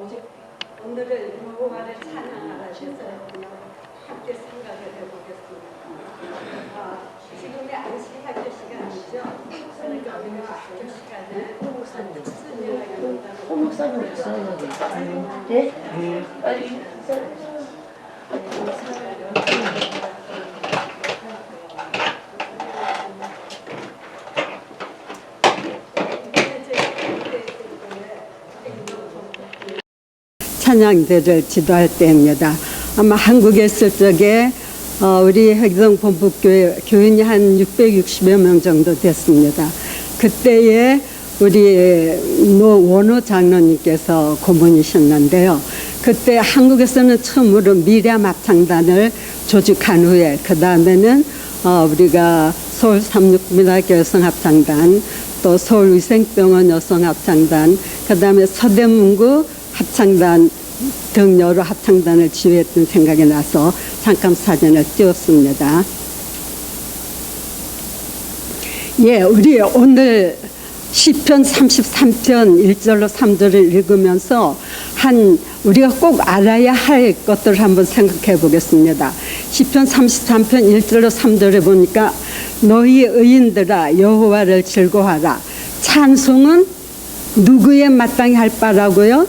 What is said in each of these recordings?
오직 오늘은 여호와를 찬양하라 해서 함께 생각을 해보겠습니다. 지금의 안식학교 시간이죠. 그러니까 우리가 학교 시간에 홍 목사님 있어요. 네? 아니, 찬양대를 지도할 때입니다. 아마 한국에 있을 적에 우리 획성본부교회 교인이 한 660여 명 정도 됐습니다. 그때에 우리 노원호 장로님께서 고문이셨는데요. 그때 한국에서는 처음으로 미래암 합창단을 조직한 후에 그 다음에는 우리가 서울 삼육민학교 여성합창단, 또 서울위생병원 여성합창단, 그 다음에 서대문구 합창단 등 여러 합창단을 지휘했던 생각이 나서 잠깐 사진을 띄웠습니다. 예, 우리 오늘 시편 33편 1절로 3절을 읽으면서 우리가 꼭 알아야 할 것들을 한번 생각해 보겠습니다. 시편 33편 1절로 3절에 보니까 너희 의인들아 여호와를 즐거워하라. 찬송은 누구에 마땅히 할 바라고요?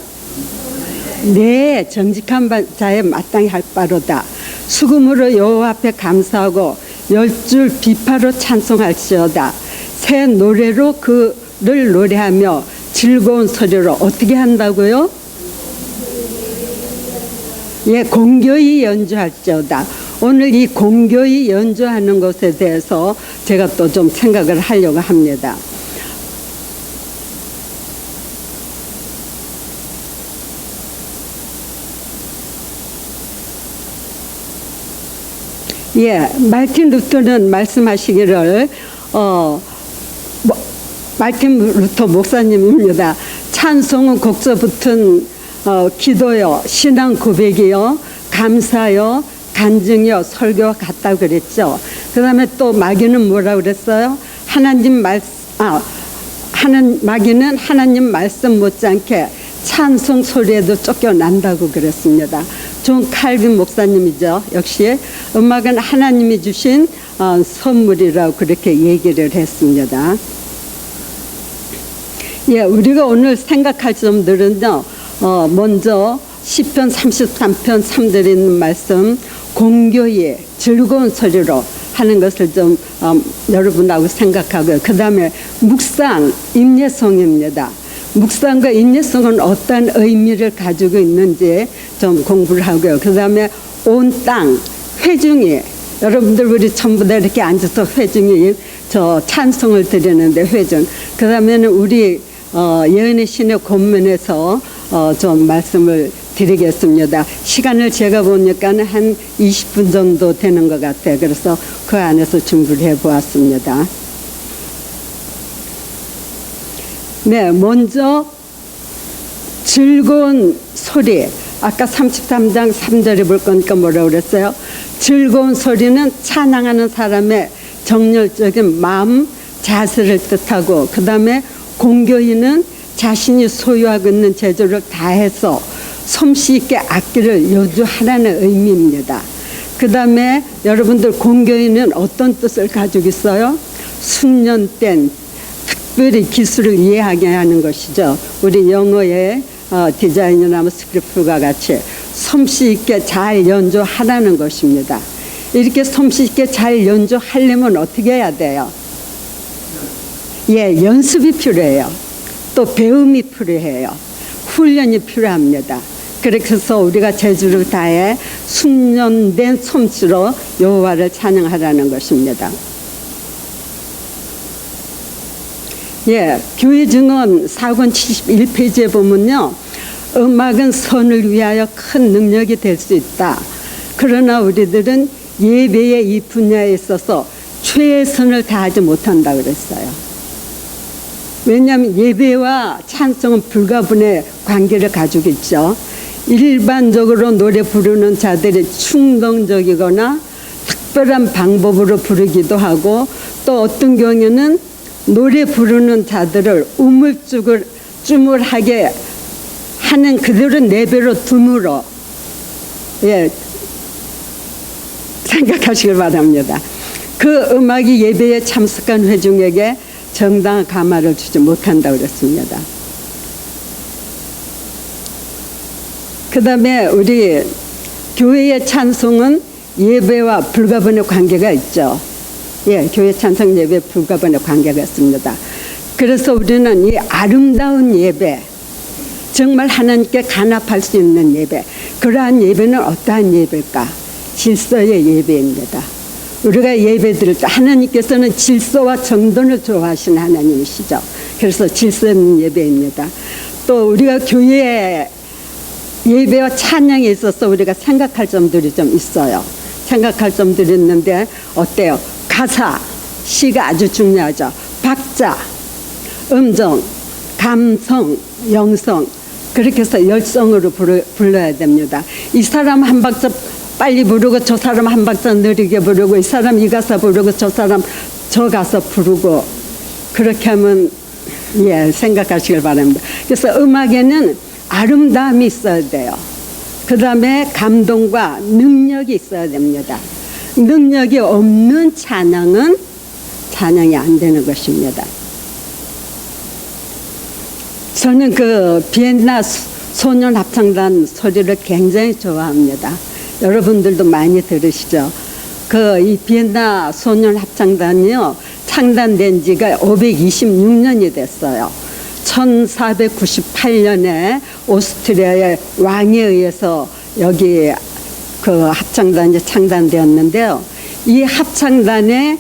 네, 정직한 자에 마땅히 할 바로다. 수금으로 여호와 앞에 감사하고 10줄 비파로 찬송할지어다. 새 노래로 그를 노래하며 즐거운 소리로 어떻게 한다고요? 예, 공교히 연주할지어다. 오늘 이 공교히 연주하는 것에 대해서 제가 또 좀 생각을 하려고 합니다. 예, 마틴 루터는 말씀하시기를 마틴 루터 목사님입니다. 찬송은 곡서 붙은 기도요, 신앙 고백이요, 감사요, 간증이요, 설교와 같다고 그랬죠. 그 다음에 또 마귀는 뭐라고 그랬어요? 마귀는 하나님 말씀 못지않게 찬송 소리에도 쫓겨난다고 그랬습니다. 존 칼빈 목사님이죠. 역시 음악은 하나님이 주신 선물이라고 그렇게 얘기를 했습니다. 예, 우리가 오늘 생각할 점들은요, 먼저 시편 33편 3절에 있는 말씀, 공교히 즐거운 소리로 하는 것을 좀 여러분하고 생각하고요. 그 다음에 묵상, 임예성입니다. 묵상과 임예성은 어떤 의미를 가지고 있는지 좀 공부를 하고요. 그 다음에 온 땅, 회중이, 여러분들 우리 전부 다 이렇게 앉아서 회중이 저 찬송을 드리는데 회중. 그 다음에는 우리 예언의 신의 권면에서 좀 말씀을 드리겠습니다. 시간을 제가 보니까 한 20분 정도 되는 것 같아요. 그래서 그 안에서 준비를 해보았습니다. 네, 먼저 즐거운 소리. 아까 33장 3절에 볼 거니까 뭐라고 그랬어요? 즐거운 소리는 찬양하는 사람의 정열적인 마음, 자세를 뜻하고, 그 다음에 공교히는 자신이 소유하고 있는 재주를 다해서 솜씨 있게 악기를 연주하라는 의미입니다. 그 다음에 여러분들 공교히는 어떤 뜻을 가지고 있어요? 숙련된 특별히 기술을 이해하게 하는 것이죠. 우리 영어의 디자인이나 스크립트가 같이 솜씨 있게 잘 연주하라는 것입니다. 이렇게 솜씨 있게 잘 연주하려면 어떻게 해야 돼요? 예, 연습이 필요해요. 또 배움이 필요해요. 훈련이 필요합니다. 그래서 우리가 재주를 다해 숙련된 솜씨로 여호와를 찬양하라는 것입니다. 예, 교회 증언 4권 71페이지에 보면요, 음악은 선을 위하여 큰 능력이 될 수 있다. 그러나 우리들은 예배의 이 분야에 있어서 최선을 다하지 못한다 그랬어요. 왜냐하면 예배와 찬송은 불가분의 관계를 가지고 있죠. 일반적으로 노래 부르는 자들이 충동적이거나 특별한 방법으로 부르기도 하고, 또 어떤 경우에는 노래 부르는 자들을 우물쭈물하게 하는 그대로 내배로 둠으로 예, 생각하시길 바랍니다. 그 음악이 예배에 참석한 회중에게 정당한 감화를 주지 못한다고 그랬습니다. 그 다음에 우리 교회의 찬송은 예배와 불가분의 관계가 있죠. 예, 교회 찬송 예배 불가분의 관계가 있습니다. 그래서 우리는 이 아름다운 예배, 정말 하나님께 간합할 수 있는 예배, 그러한 예배는 어떠한 예배일까? 질서의 예배입니다. 우리가 예배 드릴 때 하나님께서는 질서와 정돈을 좋아하시는 하나님이시죠. 그래서 질서 있는 예배입니다. 또 우리가 교회에 예배와 찬양에 있어서 우리가 생각할 점들이 좀 있어요. 생각할 점들이 있는데 어때요? 가사, 시가 아주 중요하죠. 박자, 음정, 감성, 영성, 그렇게 해서 열성으로 불러야 됩니다. 이 사람 한 박자 빨리 부르고 저 사람 한 박자 느리게 부르고 이 사람 이 가사 부르고 저 사람 저 가사 부르고 그렇게 하면 예, 생각하시길 바랍니다. 그래서 음악에는 아름다움이 있어야 돼요. 그 다음에 감동과 능력이 있어야 됩니다. 능력이 없는 찬양은 찬양이 안 되는 것입니다. 저는 그 비엔나 소년 합창단 소리를 굉장히 좋아합니다. 여러분들도 많이 들으시죠? 그 이 비엔나 소년 합창단이요, 창단된 지가 526년이 됐어요. 1498년에 오스트리아의 왕에 의해서 여기 그 합창단이 창단되었는데요. 이 합창단의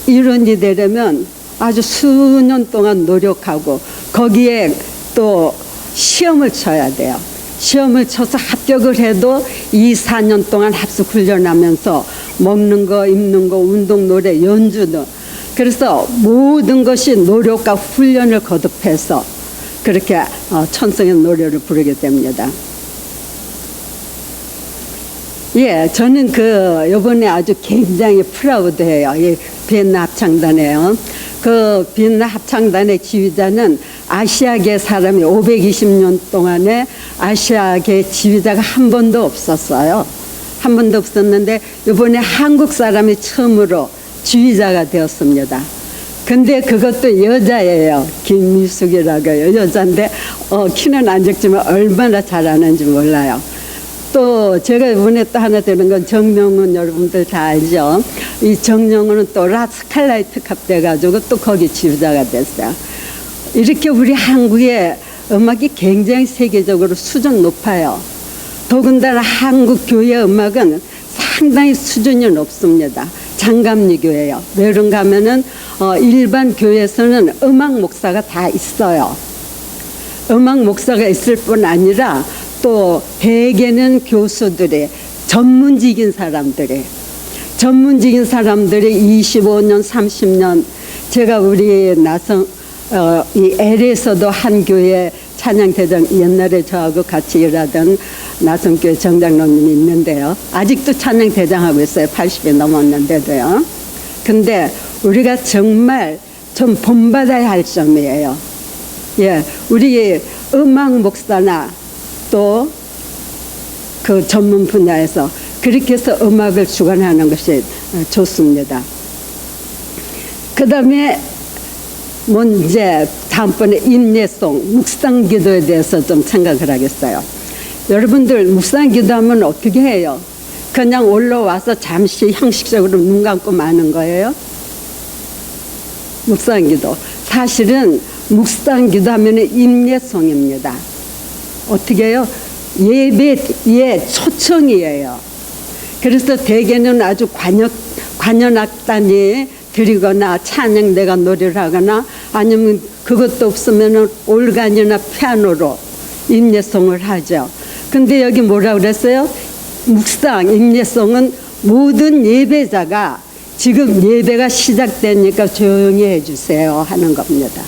일원이 되려면 아주 수년 동안 노력하고 거기에 또 시험을 쳐야 돼요. 시험을 쳐서 합격을 해도 2, 4년 동안 합숙 훈련하면서 먹는 거, 입는 거, 운동, 노래, 연주도. 그래서 모든 것이 노력과 훈련을 거듭해서 그렇게 천성의 노래를 부르게 됩니다. 예, 저는 요번에 아주 굉장히 프라우드해요. 이 비엔나 합창단이에요. 그 비엔나 합창단의 지휘자는 아시아계 사람이 520년 동안에 아시아계 지휘자가 한 번도 없었어요. 한 번도 없었는데 이번에 한국 사람이 처음으로 지휘자가 되었습니다. 근데 그것도 여자예요. 김미숙이라고요. 여자인데 키는 안 작지만 얼마나 잘하는지 몰라요. 또 제가 이번에 또 하나 되는 건 정명훈, 여러분들 다 알죠. 이 정명훈은 또 라스칼라이트캅 돼가지고 또 거기 지휘자가 됐어요. 이렇게 우리 한국의 음악이 굉장히 세계적으로 수준 높아요. 더군다나 한국 교회 음악은 상당히 수준이 높습니다. 장감리교예요. 왜 그런가 하면은 일반 교회에서는 음악 목사가 다 있어요. 음악 목사가 있을 뿐 아니라 또 대개는 교수들이 전문직인 사람들이 25년 30년 제가 우리 이 L에서도 한 교회 찬양대장 옛날에 저하고 같이 일하던 나성교회 정장로님이 있는데요. 아직도 찬양대장하고 있어요. 80이 넘었는데도요. 근데 우리가 정말 좀 본받아야 할 점이에요. 예, 우리 음악 목사나 또 그 전문 분야에서 그렇게 해서 음악을 주관하는 것이 좋습니다. 그 다음에 이제 다음번에 인내송, 묵상 기도에 대해서 좀 생각을 하겠어요. 여러분들 묵상 기도하면 어떻게 해요? 그냥 올라와서 잠시 형식적으로 눈 감고 마는 거예요? 묵상 기도. 사실은 묵상 기도하면 인내송입니다. 어떻게 해요? 예배의 초청이에요. 그래서 대개는 아주 관현악단이 드리거나 찬양대가 노래를 하거나 아니면 그것도 없으면 올간이나 피아노로 인내송을 하죠. 근데 여기 뭐라 그랬어요? 묵상, 인내송은 모든 예배자가 지금 예배가 시작되니까 조용히 해주세요 하는 겁니다.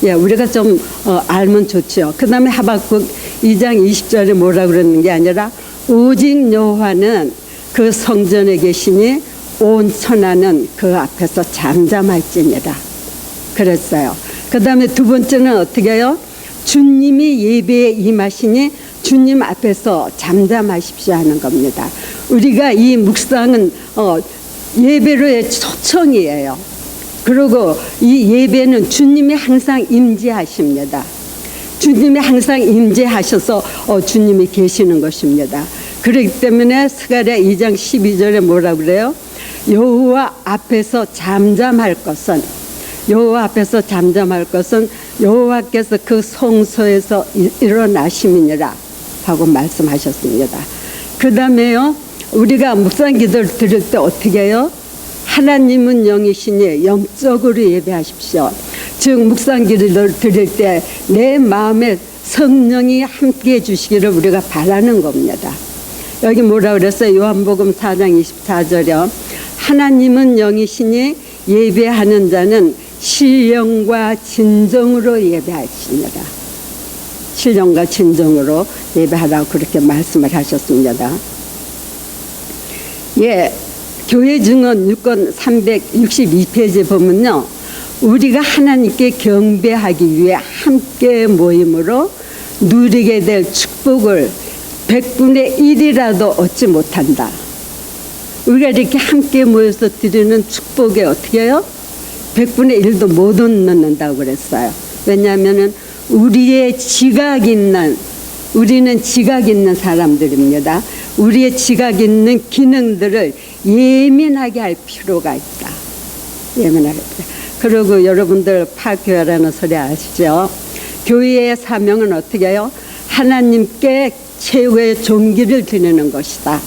예, 우리가 좀 알면 좋죠. 그 다음에 하박국 2장 20절에 뭐라 그러는 게 아니라 오직 여호와는 그 성전에 계시니 온 천하는 그 앞에서 잠잠할지니라 그랬어요. 그 다음에 두 번째는 어떻게 해요? 주님이 예배에 임하시니 주님 앞에서 잠잠하십시오 하는 겁니다. 우리가 이 묵상은 예배로의 초청이에요. 그리고 이 예배는 주님이 항상 임재하십니다. 주님이 항상 임재하셔서 주님이 계시는 것입니다. 그렇기 때문에 스가랴 2장 12절에 뭐라고 그래요? 여호와 앞에서 잠잠할 것은 여호와께서 그 성소에서 일어나심이니라 하고 말씀하셨습니다. 그 다음에요, 우리가 묵상 기도를 드릴 때 어떻게 해요? 하나님은 영이시니 영적으로 예배하십시오. 즉 묵상 기도를 드릴 때 내 마음에 성령이 함께해 주시기를 우리가 바라는 겁니다. 여기 뭐라 그랬어요? 요한복음 4장 24절이요. 하나님은 영이시니 예배하는 자는 신령과 진정으로 예배하십니다. 신령과 진정으로 예배하라고 그렇게 말씀을 하셨습니다. 예, 교회 증언 6권 362페이지 보면요, 우리가 하나님께 경배하기 위해 함께 모임으로 누리게 될 축복을 100분의 1이라도 얻지 못한다. 우리가 이렇게 함께 모여서 드리는 축복에 어떻게 해요? 100분의 1도 못 얻는다고 그랬어요. 왜냐하면 우리는 지각 있는 사람들입니다. 우리의 지각 있는 기능들을 예민하게 할 필요가 있다. 예민하게. 그리고 여러분들 파교회라는 소리 아시죠? 교회의 사명은 어떻게 해요? 하나님께 최후의 존귀를 드리는 것이다.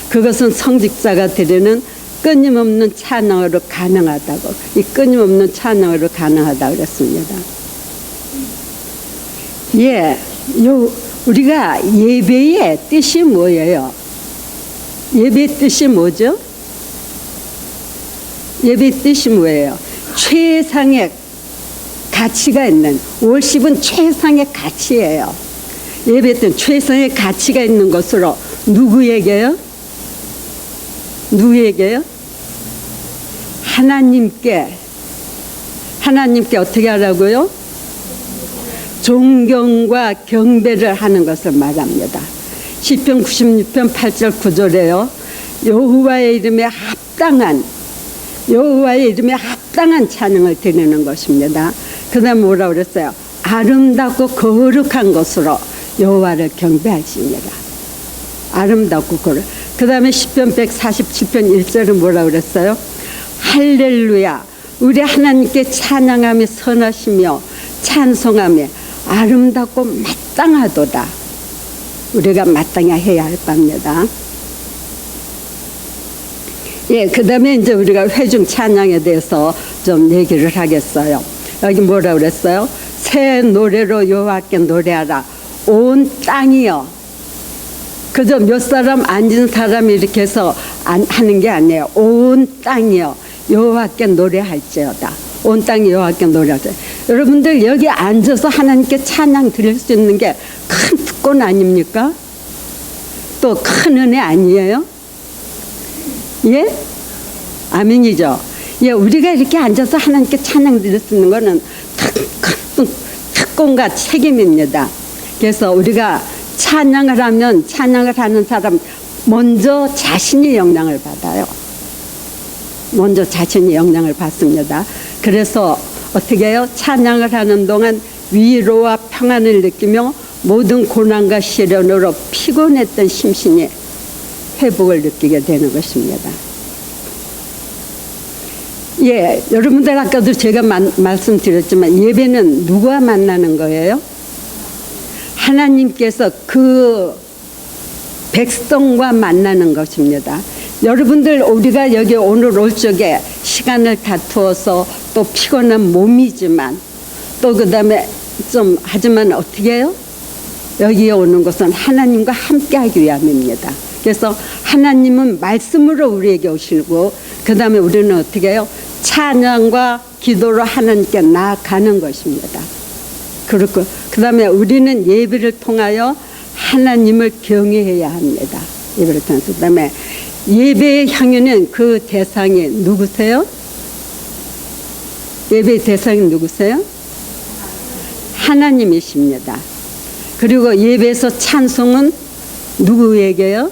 그것은 성직자가 드리는 끊임없는 찬양으로 가능하다고, 이 끊임없는 찬양으로 가능하다고 그랬습니다. 예, 우리가 예배의 뜻이 뭐예요? 예배의 뜻이 뭐죠? 예배의 뜻이 뭐예요? 최상의 가치가 있는, 월십은 최상의 가치예요. 예배의 뜻은 최상의 가치가 있는 것으로 누구에게요? 하나님께 어떻게 하라고요? 존경과 경배를 하는 것을 말합니다. 시편 96편 8절 9절에요. 여호와의 이름에 합당한 찬양을 드리는 것입니다. 그 다음에 뭐라고 그랬어요? 아름답고 거룩한 것으로 여호와를 경배하십니다. 아름답고 거룩. 그 다음에 시편 147편 1절은 뭐라고 그랬어요? 할렐루야, 우리 하나님께 찬양함이 선하시며 찬송함이 아름답고 마땅하도다. 우리가 마땅히 해야 할 겁니다. 예, 그 다음에 이제 우리가 회중 찬양에 대해서 좀 얘기를 하겠어요. 여기 뭐라고 그랬어요? 새 노래로 여호와께 노래하라. 온 땅이여. 그저 몇 사람 앉은 사람이 이렇게 해서 하는 게 아니에요. 온 땅이여 여호와께 노래할지어다. 온 땅이 여호와께 노래하자. 여러분들 여기 앉아서 하나님께 찬양 드릴 수 있는 게 큰 특권 아닙니까? 또 큰 은혜 아니에요? 예? 아멘이죠. 예, 우리가 이렇게 앉아서 하나님께 찬양 드릴 수 있는 거는 큰 특권과 책임입니다. 그래서 우리가 찬양을 하면 찬양을 하는 사람 먼저 자신이 영향을 받아요. 먼저 자신이 영향을 받습니다. 그래서 어떻게 해요? 찬양을 하는 동안 위로와 평안을 느끼며 모든 고난과 시련으로 피곤했던 심신이 회복을 느끼게 되는 것입니다. 예, 여러분들 아까도 제가 말씀드렸지만 예배는 누구와 만나는 거예요? 하나님께서 그 백성과 만나는 것입니다. 여러분들 우리가 여기 오늘 올 적에 시간을 다투어서 또 피곤한 몸이지만 또 그 다음에 좀 하지만 어떻게 해요? 여기에 오는 것은 하나님과 함께 하기 위함입니다. 그래서 하나님은 말씀으로 우리에게 오시고 그 다음에 우리는 어떻게 해요? 찬양과 기도로 하나님께 나아가는 것입니다. 그렇고 그 다음에 우리는 예배를 통하여 하나님을 경외해야 합니다. 예배를 통해서. 그 다음에 예배의 향유는 그 대상이 누구세요? 예배의 대상이 누구세요? 하나님이십니다. 그리고 예배에서 찬송은 누구에게요?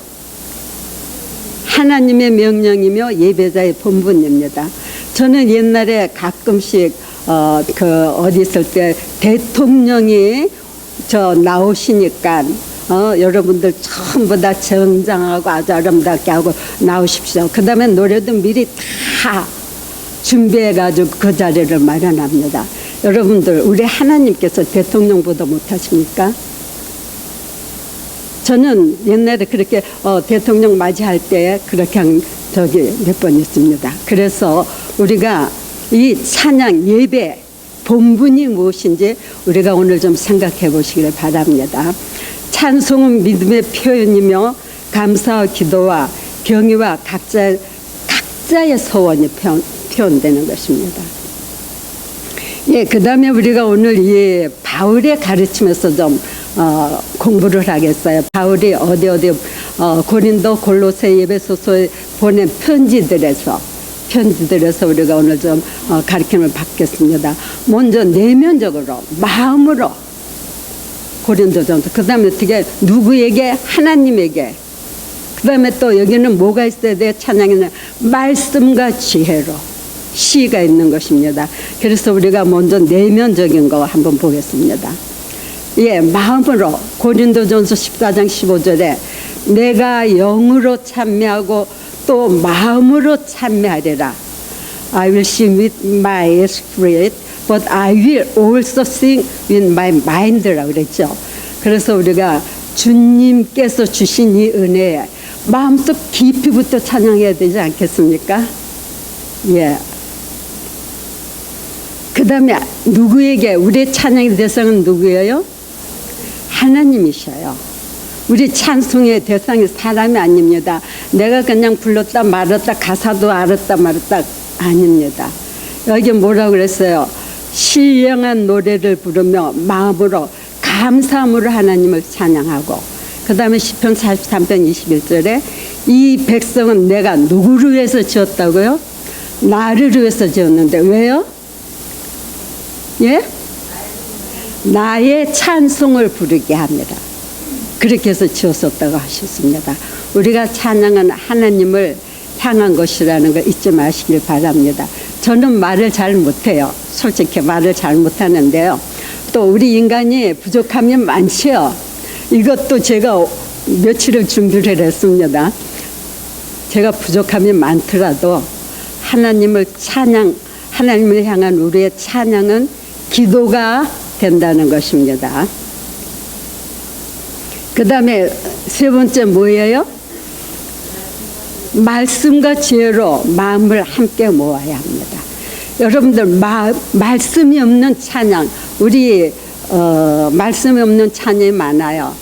하나님의 명령이며 예배자의 본분입니다. 저는 옛날에 가끔씩 어디 있을 때 대통령이 나오시니까 여러분들 전부 다 정장하고 아주 아름답게 하고 나오십시오. 그 다음에 노래도 미리 다 준비해가지고 그 자리를 마련합니다. 여러분들 우리 하나님께서 대통령보다 못하십니까? 저는 옛날에 그렇게 대통령 맞이할 때 그렇게 한 적이 몇 번 있습니다. 그래서 우리가 이 찬양 예배 본분이 무엇인지 우리가 오늘 좀 생각해 보시기를 바랍니다. 찬송은 믿음의 표현이며 감사와 기도와 경의와 각자의 소원이 표현되는 것입니다. 예, 그 다음에 우리가 오늘 이 바울의 가르침에서 좀 공부를 하겠어요. 바울이 어디 고린도, 골로새, 에베소서에 보낸 편지들에서 우리가 오늘 좀 가르침을 받겠습니다. 먼저 내면적으로 마음으로 고린도전서, 그 다음에 어떻게 누구에게? 하나님에게. 그 다음에 또 여기는 뭐가 있어야 돼? 찬양에는 말씀과 지혜로 시가 있는 것입니다. 그래서 우리가 먼저 내면적인 거 한번 보겠습니다. 예, 마음으로 고린도전서 14장 15절에 내가 영으로 참매하고 또 마음으로 참매하리라. I will sing with my spirit, but I will also sing with my mind라고 그랬죠. 그래서 우리가 주님께서 주신 이 은혜에 마음속 깊이부터 찬양해야 되지 않겠습니까? 예. 그 다음에 누구에게? 우리의 찬양의 대상은 누구예요? 하나님이셔요. 우리 찬송의 대상이 사람이 아닙니다. 내가 그냥 불렀다 말았다 가사도 알았다 말았다 아닙니다. 여기 뭐라고 그랬어요? 신령한 노래를 부르며 마음으로 감사함으로 하나님을 찬양하고, 그 다음에 시편 43편 21절에 이 백성은 내가 누구를 위해서 지었다고요? 나를 위해서 지었는데 왜요? 예? 나의 찬송을 부르게 합니다. 그렇게 해서 지었었다고 하셨습니다. 우리가 찬양은 하나님을 향한 것이라는 거 잊지 마시길 바랍니다. 저는 말을 잘 못해요. 솔직히 말을 잘 못하는데요. 또 우리 인간이 부족함이 많지요. 이것도 제가 며칠을 준비를 했습니다. 제가 부족함이 많더라도 하나님을 향한 우리의 찬양은 기도가 된다는 것입니다. 그 다음에 세 번째 뭐예요? 말씀과 지혜로 마음을 함께 모아야 합니다. 여러분들 말씀이 없는 찬양, 우리 말씀이 없는 찬양이 많아요.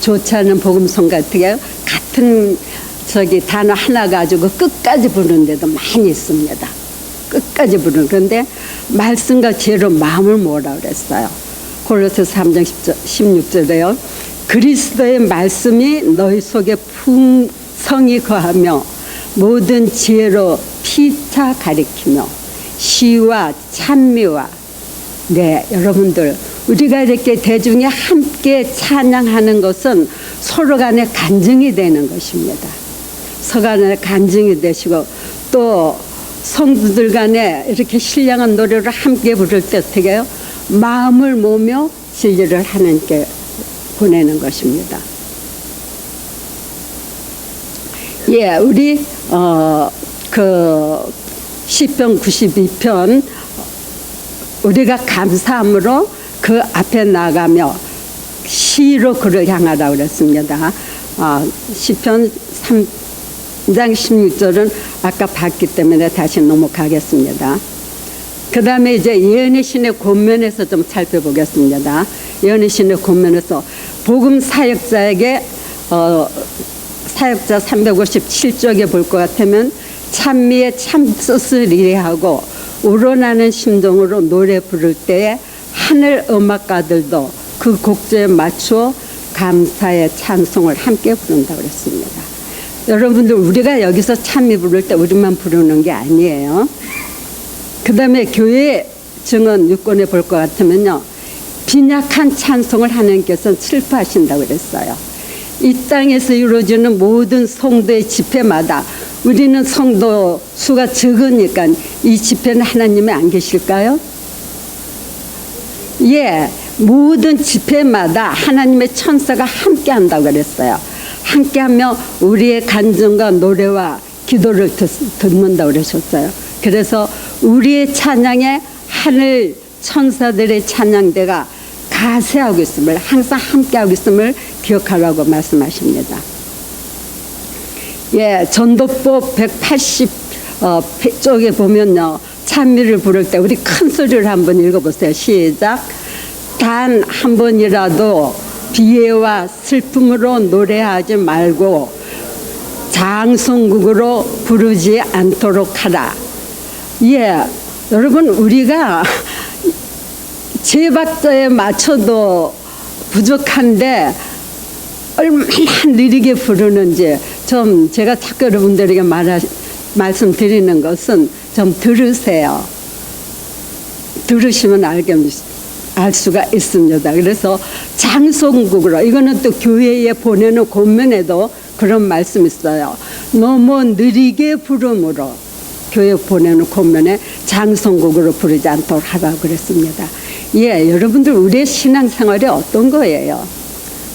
좋지 않은 복음송 같은 단어 하나 가지고 끝까지 부르는 데도 많이 있습니다. 끝까지 부르는. 그런데 말씀과 지혜로 마음을 모으라 그랬어요. 골로새서 3장 16절에요. 그리스도의 말씀이 너희 속에 풍성히 거하며 모든 지혜로 피차 가리키며 시와 찬미와, 네, 여러분들 우리가 이렇게 대중이 함께 찬양하는 것은 서로 간에 간증이 되는 것입니다. 서로 간에 간증이 되시고, 또 성도들 간에 이렇게 신령한 노래를 함께 부를 때 어떻게 해요? 마음을 모으며 진리를 하나님께 보내는 것입니다. 예, 우리 시편 92편 우리가 감사함으로 그 앞에 나가며 시로 그를 향하라고 그랬습니다. 시편 3장 16절은 아까 봤기 때문에 다시 넘어가겠습니다. 그 다음에 이제 예언의 신의 권면에서 좀 살펴보겠습니다. 예언의 신의 권면에서 복음 사역자에게 사역자 357쪽에 볼 것 같으면 찬미의 참뜻을 이해하고 우러나는 심정으로 노래 부를 때에 하늘 음악가들도 그 곡조에 맞추어 감사의 찬송을 함께 부른다고 그랬습니다. 여러분들 우리가 여기서 찬미 부를 때 우리만 부르는 게 아니에요. 그 다음에 교회 증언 6권에 볼 것 같으면요, 빈약한 찬송을 하나님께서는 슬퍼하신다고 그랬어요. 이 땅에서 이루어지는 모든 성도의 집회마다 우리는 성도 수가 적으니까 이 집회는 하나님이 안 계실까요? 예, 모든 집회마다 하나님의 천사가 함께 한다고 그랬어요. 함께하며 우리의 간증과 노래와 기도를 듣는다고 그러셨어요. 그래서 우리의 찬양에 하늘 천사들의 찬양대가 가세하고 있음을, 항상 함께하고 있음을 기억하라고 말씀하십니다. 예, 전도법 180 쪽에 보면요, 찬미를 부를 때 우리 큰 소리를 한번 읽어보세요. 시작. 단 한 번이라도 비애와 슬픔으로 노래하지 말고 장성국으로 부르지 않도록 하라. 예, 여러분, 우리가 제 박자에 맞춰도 부족한데 얼마나 느리게 부르는지 좀 제가 자꾸 여러분들에게 말씀드리는 것은 좀 들으세요. 들으시면 알 수가 있습니다. 그래서 장성국으로, 이거는 또 교회에 보내는 권면에도 그런 말씀이 있어요. 너무 느리게 부름으로 교회 보내는 권면에 장성국으로 부르지 않도록 하라고 그랬습니다. 예, 여러분들, 우리의 신앙생활이 어떤 거예요?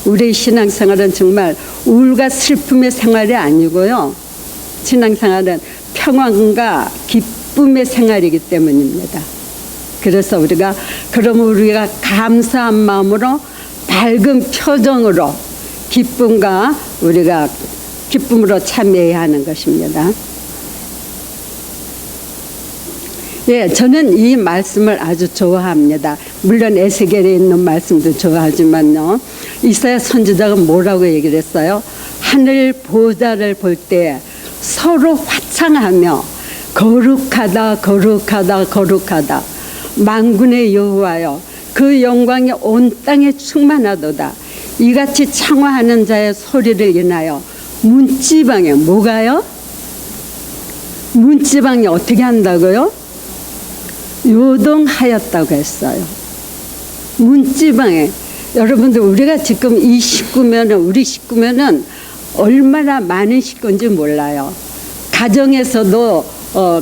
우리의 신앙생활은 정말 우울과 슬픔의 생활이 아니고요, 신앙생활은 평안과 기쁨의 생활이기 때문입니다. 그래서 우리가 감사한 마음으로 밝은 표정으로 기쁨으로 참여해야 하는 것입니다. 예, 저는 이 말씀을 아주 좋아합니다. 물론 에스겔에 있는 말씀도 좋아하지만요, 이사야 선지자가 뭐라고 얘기를 했어요? 하늘 보좌를 볼 때 서로 화창하며 거룩하다 거룩하다 거룩하다 만군의 여호와여, 그 영광이 온 땅에 충만하도다. 이같이 창화하는 자의 소리를 인하여 문지방에, 뭐가요? 문지방이 어떻게 한다고요? 요동하였다고 했어요. 문지방에. 여러분들, 우리가 지금 이 식구면은, 우리 식구면은 얼마나 많은 식구인지 몰라요. 가정에서도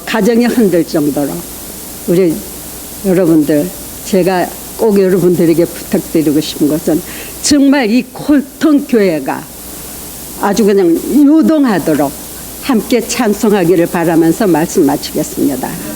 가정이 흔들 정도로. 우리 여러분들, 제가 꼭 여러분들에게 부탁드리고 싶은 것은 정말 이 콜톤 교회가 아주 그냥 요동하도록 함께 찬송하기를 바라면서 말씀 마치겠습니다.